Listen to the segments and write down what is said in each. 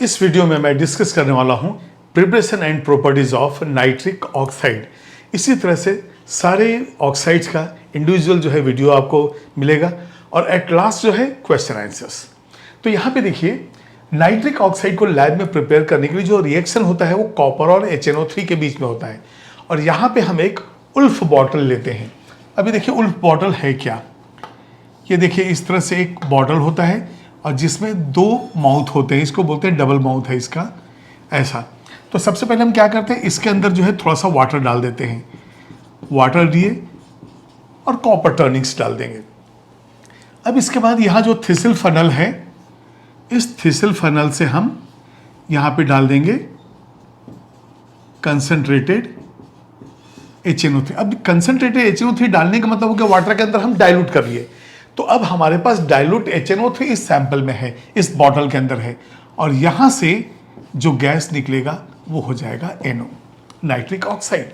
इस वीडियो में मैं डिस्कस करने वाला हूं preparation and properties of nitric oxide. इसी तरह से सारे ऑक्साइड्स का इंडिविजुअल जो है वीडियो आपको मिलेगा और एट लास्ट जो है क्वेश्चन आंसर्स। तो यहाँ पे देखिए, नाइट्रिक ऑक्साइड को लैब में प्रिपेयर करने के लिए जो रिएक्शन होता है वो कॉपर और HNO3 के बीच में होता है। और यहाँ पे हम एक उल्फ बॉटल लेते हैं। अभी देखिए उल्फ बॉटल है क्या, ये देखिए इस तरह से एक बॉटल होता है और जिसमें दो माउथ होते हैं, इसको बोलते हैं डबल माउथ है इसका, ऐसा। तो सबसे पहले हम क्या करते हैं, इसके अंदर जो है थोड़ा सा वाटर डाल देते हैं, वाटर दिए और कॉपर टर्निंग्स डाल देंगे। अब इसके बाद यहाँ जो थिसिल फनल है, इस थिसिल फनल से हम यहाँ पे डाल देंगे कंसंट्रेटेड HNO3। अब कंसंट्रेटेड HNO3 डालने का मतलब हो गया वाटर के अंदर हम डाइल्यूट कर लिए। तो अब हमारे पास डाइल्यूट HNO3 इस सैंपल में है, इस बॉटल के अंदर है, और यहां से जो गैस निकलेगा वो हो जाएगा NO, नाइट्रिक ऑक्साइड।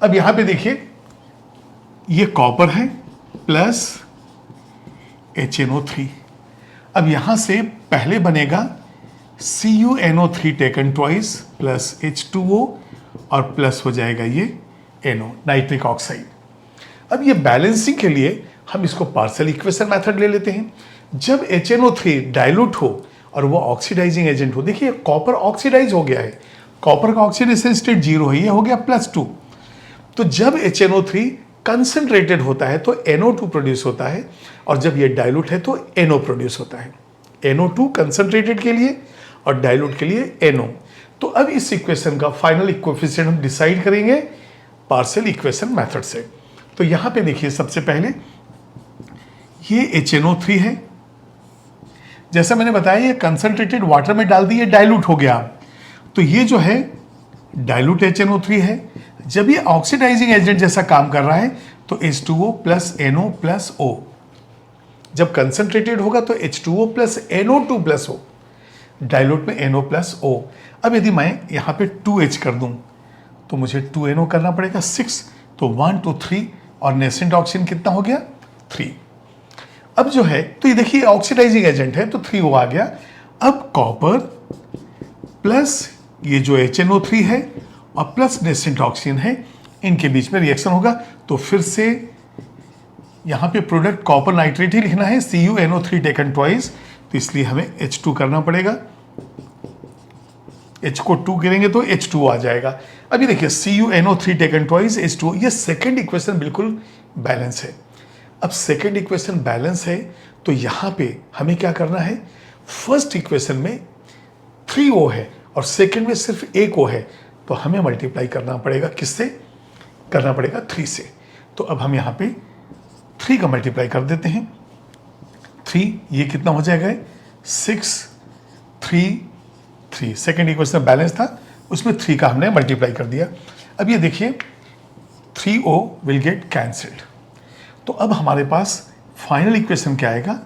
अब यहां पे देखिए ये कॉपर है प्लस HNO3। अब यहां से पहले बनेगा CuNO3 taken twice plus H2O और प्लस हो जाएगा ये NO, नाइट्रिक ऑक्साइड। अब ये बैलेंसिंग के लिए हम इसको पार्शियल इक्वेशन मेथड ले लेते हैं। जब HNO3 डाइल्यूट हो और वो ऑक्सीडाइजिंग एजेंट हो, देखिए कॉपर ऑक्सीडाइज हो गया है, कॉपर का ऑक्सीडेशन स्टेट 0 है, ये हो गया +2। तो जब HNO3 कंसंट्रेटेड होता है तो NO2 प्रोड्यूस होता है, और जब ये डाइल्यूट है तो NO प्रोड्यूस होता है। NO2 कंसंट्रेटेड के लिए और डाइल्यूट के लिए NO। तो अब इस इक्वेशन का फाइनल कोएफिशिएंट हम डिसाइड करेंगे पार्शियल इक्वेशन मेथड से। तो यहां पे देखिए सबसे पहले ये HNO3 है, जैसा मैंने बताया ये कंसंट्रेटेड वाटर में डाल दिए, डाइल्यूट हो गया। तो ये जो है डाइल्यूट HNO3 है। जब ये ऑक्सीडाइजिंग एजेंट जैसा काम कर रहा है तो H2O plus NO plus O। जब कंसंट्रेटेड होगा तो H2O plus NO2 plus O, dilute में NO प्लस O। अब यदि मैं यहाँ पे 2H कर दूं तो मुझे 2NO करना पड़ेगा 6, तो 1 2 3, और नेसेंट ऑक्सीजन कितना हो गया 3। अब जो है तो ये देखिए ऑक्सीडाइजिंग एजेंट है तो 3O आ गया। अब कॉपर प्लस ये जो HNO3 है और प्लस नेसेंट ऑक्सीजन है, इनके बीच में रिएक्शन होगा। तो फिर से यहाँ पे प्रोडक्ट कॉपर नाइट्रेट ही लिखना है, CuNO3 टेकन ट्वाइस, तो इसलिए हमें H2 करना पड़ेगा। H को 2 करेंगे तो H2 आ जाएगा। अभी देखिए CuNO3 टेकन ट्वाइस H2O, ये सेकेंड इक्वेशन बिल्कुल बैलेंस है। अब सेकेंड इक्वेशन बैलेंस है तो यहाँ पे हमें क्या करना है, फर्स्ट इक्वेशन में 3O है और सेकेंड में सिर्फ 1O है, तो हमें मल्टीप्लाई करना पड़ेगा, किससे करना पड़ेगा 3 से। तो अब हम यहाँ पे 3 का मल्टीप्लाई कर देते हैं। 3 ये कितना हो जाएगा 6 3 3, सेकेंड इक्वेशन बैलेंस था उसमें 3 का हमने मल्टीप्लाई कर दिया। अब ये देखिए 3O विल गेट कैंसल्ड। तो अब हमारे पास फाइनल इक्वेशन क्या आएगा,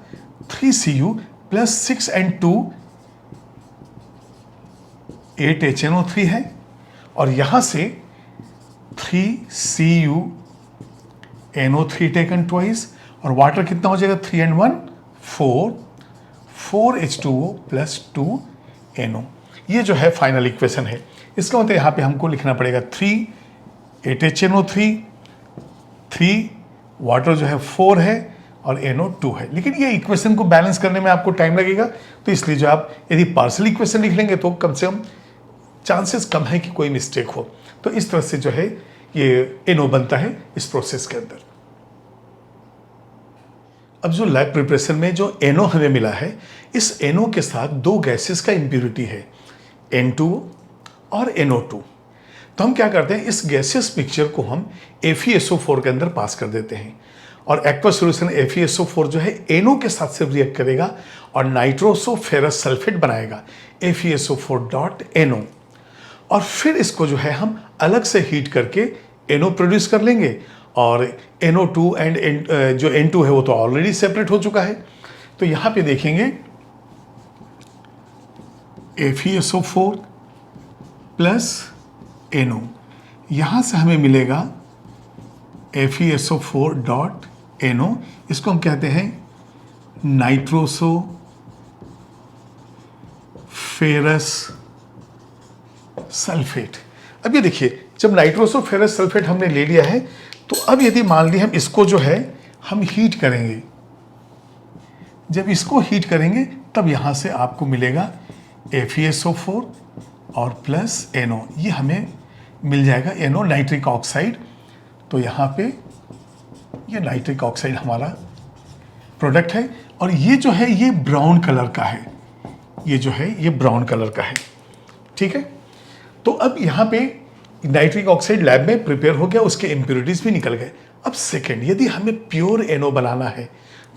3Cu प्लस 6 and 2 8 HNO3 है, और यहां से 3CuNO3 टेकन ट्वाइस, और वाटर कितना हो जाएगा 3 and 1 4 H2O प्लस 2 NO। ये जो है फाइनल इक्वेशन है। इसका मतलब यहाँ पे हमको लिखना पड़ेगा 3 8 HNO3, 3 वाटर जो है 4 है और NO 2 है। लेकिन ये इक्वेशन को बैलेंस करने में आपको टाइम लगेगा, तो इसलिए जो आप यदि पार्शियल इक्वेशन लिख लेंगे तो कम से कम चांसेस कम है कि कोई मिस्टेक हो। तो इस तरह से जो है ये NO बनता है इस प्रोसेस के अंदर। अब जो लैब प्रिपरेशन में जो NO हमें मिला है, इस NO के साथ दो गैसेस का इम्प्यूरिटी है, N2O और NO2। तो हम क्या करते हैं, इस गैसियस मिक्सचर को हम FeSO4 के अंदर पास कर देते हैं, और एक्वा सॉल्यूशन FeSO4 जो है NO के साथ से रिएक्ट करेगा और नाइट्रोसो फेरस सल्फेट बनाएगा FeSO4.NO। और फिर इसको जो है हम अलग से हीट करके NO प्रोड्यूस कर लेंगे, और NO2 एंड जो N2 है वो तो ऑलरेडी सेपरेट हो चुका है। तो यहाँ पे देखेंगे FeSO4 प्लस NO, यहाँ से हमें मिलेगा FeSO4.NO। इसको हम कहते हैं नाइट्रोसो फेरस सल्फेट। अब ये देखिए, जब नाइट्रोसो फेरस सल्फेट हमने ले लिया है, तो अब यदि मान ली हम इसको जो है हम हीट करेंगे, जब इसको हीट करेंगे तब यहां से आपको मिलेगा FeSO4 और प्लस NO, ये हमें मिल जाएगा NO नाइट्रिक ऑक्साइड। तो यहाँ पे ये नाइट्रिक ऑक्साइड हमारा प्रोडक्ट है, और ये जो है ये ब्राउन कलर का है, ये जो है ये ब्राउन कलर का है, ठीक है। तो अब यहाँ पे नाइट्रिक ऑक्साइड लैब में प्रिपेयर हो गया, उसके इम्प्योरिटीज भी निकल गए। अब सेकेंड, यदि हमें प्योर NO बनाना है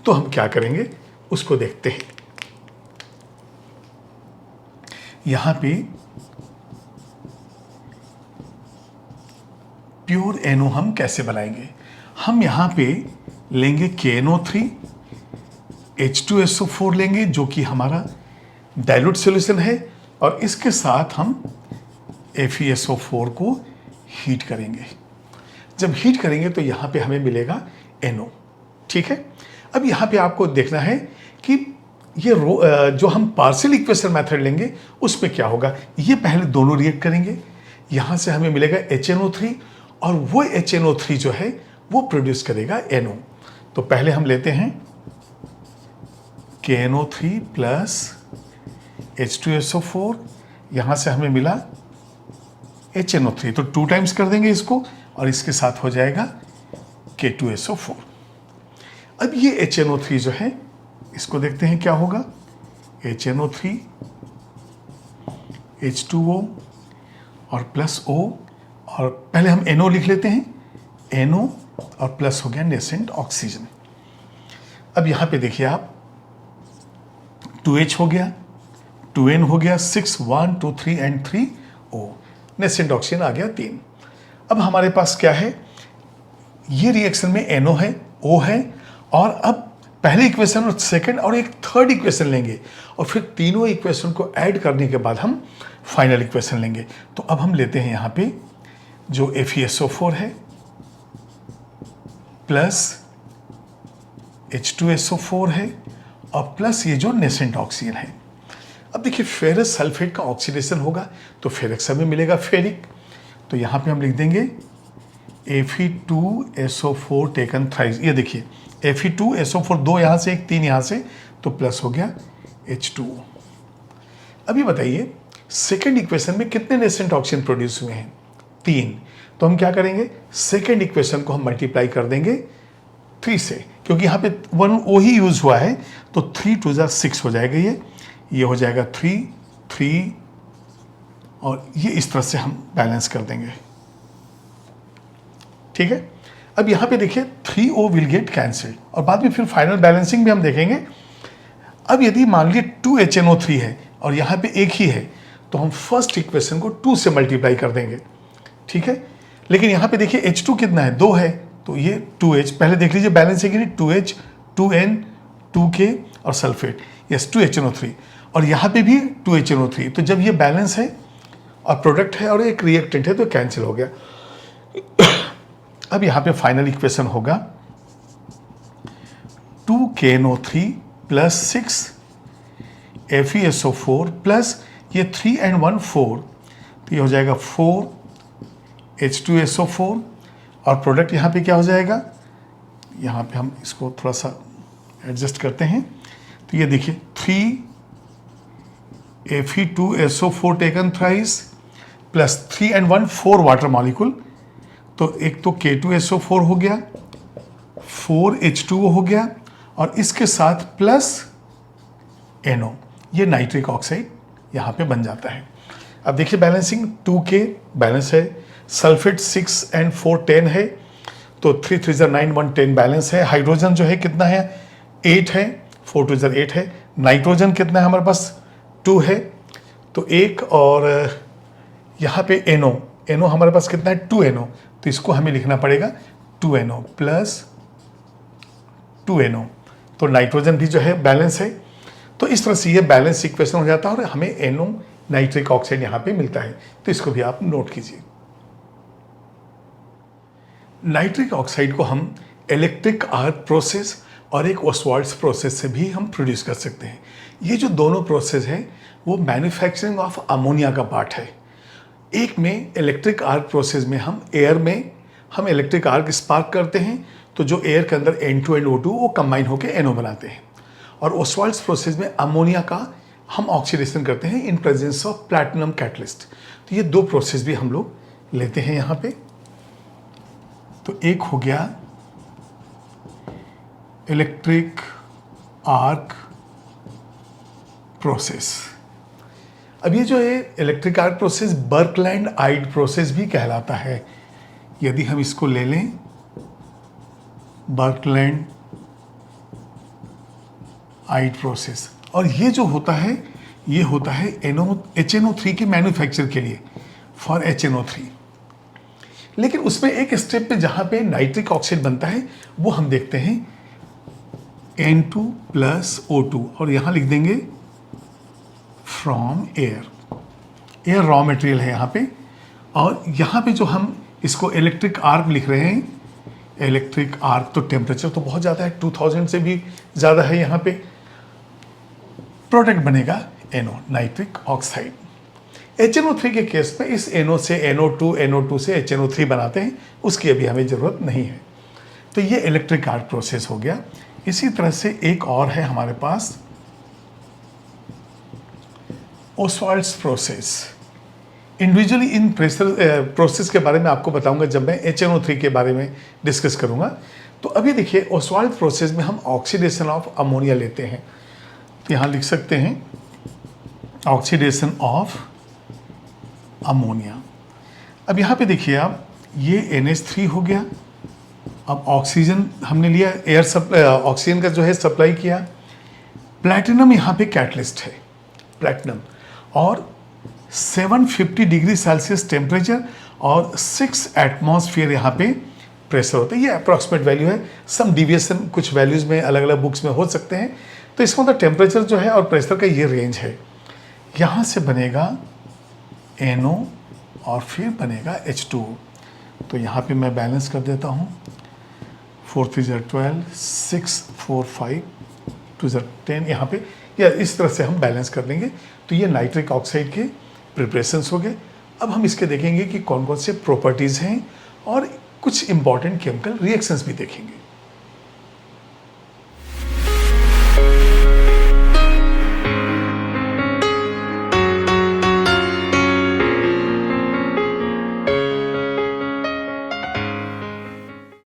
तो हम क्या करेंगे उसको देखते हैं। यहां पे प्योर NO हम कैसे बनाएंगे, हम यहां पे लेंगे KNO3, H2SO4 लेंगे जो कि हमारा डाइल्यूट सॉल्यूशन है, और इसके साथ हम FeSO4 को हीट करेंगे। जब हीट करेंगे तो यहां पे हमें मिलेगा NO, ठीक है। अब यहां पे आपको देखना है कि ये जो हम पार्शियल इक्वेशन मेथड लेंगे उसमें क्या होगा। ये पहले दोनों रिएक्ट करेंगे, यहां से हमें मिलेगा HNO3, और वो HNO3 जो है वो प्रोड्यूस करेगा NO। तो पहले हम लेते हैं KNO3 प्लस H2SO4, यहां से हमें मिला HNO3, तो 2 टाइम्स कर देंगे इसको, और इसके साथ हो जाएगा K2SO4। अब ये HNO3 जो है इसको देखते हैं क्या होगा, HNO3 H2O और प्लस O, और पहले हम NO लिख लेते हैं, NO और प्लस हो गया नेसेंट ऑक्सीजन। अब यहां पे देखिए आप 2H हो गया, 2N हो गया, 6 1 2 3 एंड 3 O, नेसेंट ऑक्सीजन आ गया 3। अब हमारे पास क्या है, ये रिएक्शन में NO है, O है, और अब पहले इक्वेशन और सेकंड और एक थर्ड इक्वेशन लेंगे, और फिर तीनों इक्वेशन को ऐड करने के बाद हम फाइनल इक्वेशन लेंगे। तो अब हम लेते हैं यहाँ पे जो FeSO4 है प्लस H2SO4 है, और प्लस ये जो नेसेंट ऑक्सीजन है। अब देखिए फेरस सल्फेट का ऑक्सीडेशन होगा तो फेरिक हमें मिलेगा फेरिक, तो यहाँ पे हम लिख देंगे Fe2SO4 टेकन थ्राइस। ये देखिए Fe2SO4 2 यहाँ से, एक 3 यहाँ से, तो प्लस हो गया H2O। अभी बताइए सेकेंड इक्वेशन में कितने नेसेंट ऑक्सीजन प्रोड्यूस हुए हैं, 3। तो हम क्या करेंगे, सेकेंड इक्वेशन को हम मल्टीप्लाई कर देंगे 3 से, क्योंकि यहाँ पे 1O ही यूज हुआ है, तो 3 2 6 हो जाएगा, ये हो जाएगा 3 3, और ये इस तरह से हम बैलेंस कर देंगे, ठीक है। अब यहाँ पे देखिए 3O विल गेट कैंसिल्ड, और बाद में फिर फाइनल बैलेंसिंग भी हम देखेंगे। अब यदि मान लीजिए 2HNO3 है और यहाँ पे एक ही है, तो हम फर्स्ट इक्वेशन को 2 से मल्टीप्लाई कर देंगे, ठीक है। लेकिन यहाँ पे देखिए H2 कितना है, 2 है, तो ये 2H पहले देख लीजिए बैलेंस है कि नहीं, 2H 2N 2K और सल्फेट, यस 2HNO3, और यहाँ पे भी 2HNO3। तो जब ये बैलेंस है और प्रोडक्ट है और एक रिएक्टेंट है तो कैंसिल हो गया। अब यहाँ पे फाइनल इक्वेशन होगा 2KNO3 प्लस 6 FeSO4 प्लस ये 3 and 1 4, तो ये हो जाएगा 4 H2SO4, और प्रोडक्ट यहाँ पे क्या हो जाएगा, यहाँ पे हम इसको थोड़ा सा एडजस्ट करते हैं, तो ये देखिए 3 Fe2SO4 taken thrice plus 3 and 1 4 water molecule, तो एक तो K2SO4 हो गया, 4 H2O हो गया, और इसके साथ प्लस NO, ये नाइट्रिक ऑक्साइड यहाँ पे बन जाता है। अब देखिए बैलेंसिंग 2K बैलेंस है, सल्फेट 6 and 4 10 है, तो 3 3 9 1 10 बैलेंस है। हाइड्रोजन जो है कितना है, 8 है, 4 2 8 है। नाइट्रोजन कितना है हमारे पास, 2 है, तो 1, और यहाँ पे NO हमारे पास कितना है, 2NO, तो इसको हमें लिखना पड़ेगा 2NO प्लस 2NO, तो नाइट्रोजन भी जो है बैलेंस है। तो इस तरह से ये बैलेंस इक्वेशन हो जाता है, और हमें NO नाइट्रिक ऑक्साइड यहाँ पे मिलता है, तो इसको भी आप नोट कीजिए। नाइट्रिक ऑक्साइड को हम इलेक्ट्रिक आर्क प्रोसेस और एक ओसवाल्ड्स प्रोसेस से भी हम प्रोड्यूस कर सकते हैं। ये जो दोनों प्रोसेस है वो मैन्युफैक्चरिंग ऑफ अमोनिया का पार्ट है। एक में इलेक्ट्रिक आर्क प्रोसेस में हम एयर में हम इलेक्ट्रिक आर्क स्पार्क करते हैं, तो जो एयर के अंदर N2 and O2 वो कंबाइन होकर NO बनाते हैं। और ओस्वाल्ड्स प्रोसेस में अमोनिया का हम ऑक्सीडेशन करते हैं in presence of platinum catalyst. तो ये दो प्रोसेस भी हम लोग लेते हैं यहाँ पे। तो एक हो गया इलेक्ट्रिक आर्क प्रोसेस। अब ये जो है इलेक्ट्रिक आर्क प्रोसेस बर्कलैंड आइड प्रोसेस भी कहलाता है। यदि हम इसको ले लें, बर्कलैंड आइड प्रोसेस, और ये जो होता है ये होता है HNO3 के मैन्युफैक्चर के लिए, फॉर HNO3। लेकिन उसमें एक स्टेप पे जहाँ पे नाइट्रिक ऑक्साइड बनता है वो हम देखते हैं N2 + O2, और यहाँ लिख देंगे from air. Air raw material है यहाँ पे। और यहाँ पे जो हम इसको इलेक्ट्रिक आर्क लिख रहे हैं, इलेक्ट्रिक आर्क, तो टेम्परेचर तो बहुत ज़्यादा है, 2000 से भी ज़्यादा है। यहाँ पे प्रोडक्ट बनेगा NO, नाइट्रिक ऑक्साइड। HNO3 के केस में इस NO से NO2 से HNO3 बनाते हैं, उसकी अभी हमें ज़रूरत नहीं है। तो ये इलेक्ट्रिक आर्क प्रोसेस हो गया। इसी तरह से एक और है हमारे पास, ओस्वाल्ड्स प्रोसेस। इंडिविजुअली इन प्रोसेस के बारे में आपको बताऊंगा जब मैं HNO3 के बारे में डिस्कस करूंगा। तो अभी देखिए, ओस्वाल्ड प्रोसेस में हम ऑक्सीडेशन ऑफ अमोनिया लेते हैं। तो यहाँ लिख सकते हैं ऑक्सीडेशन ऑफ अमोनिया। अब यहाँ पे देखिए आप, ये NH3 हो गया। अब ऑक्सीजन हमने लिया, एयर सप्लाई, ऑक्सीजन का जो है सप्लाई किया। प्लैटिनम यहाँ पे कैटलिस्ट है, प्लैटिनम, और 750 डिग्री सेल्सियस टेम्परेचर और 6 एटमॉस्फेयर यहाँ पे प्रेशर होता है। ये अप्रॉक्सीमेट वैल्यू है, सम डिविएशन कुछ वैल्यूज़ में अलग अलग बुक्स में हो सकते हैं। तो इसका मतलब टेम्परेचर जो है और प्रेशर का ये रेंज है। यहाँ से बनेगा NO और फिर बनेगा H2O। तो यहाँ पे मैं बैलेंस कर देता हूँ, 4 3 12, 6 4 5 2 10, यहाँ पे या इस तरह से हम बैलेंस कर लेंगे। तो ये नाइट्रिक ऑक्साइड के प्रिपरेशंस हो गए। अब हम इसके देखेंगे कि कौन कौन से प्रॉपर्टीज़ हैं और कुछ इंपॉर्टेंट केमिकल रिएक्शंस भी देखेंगे।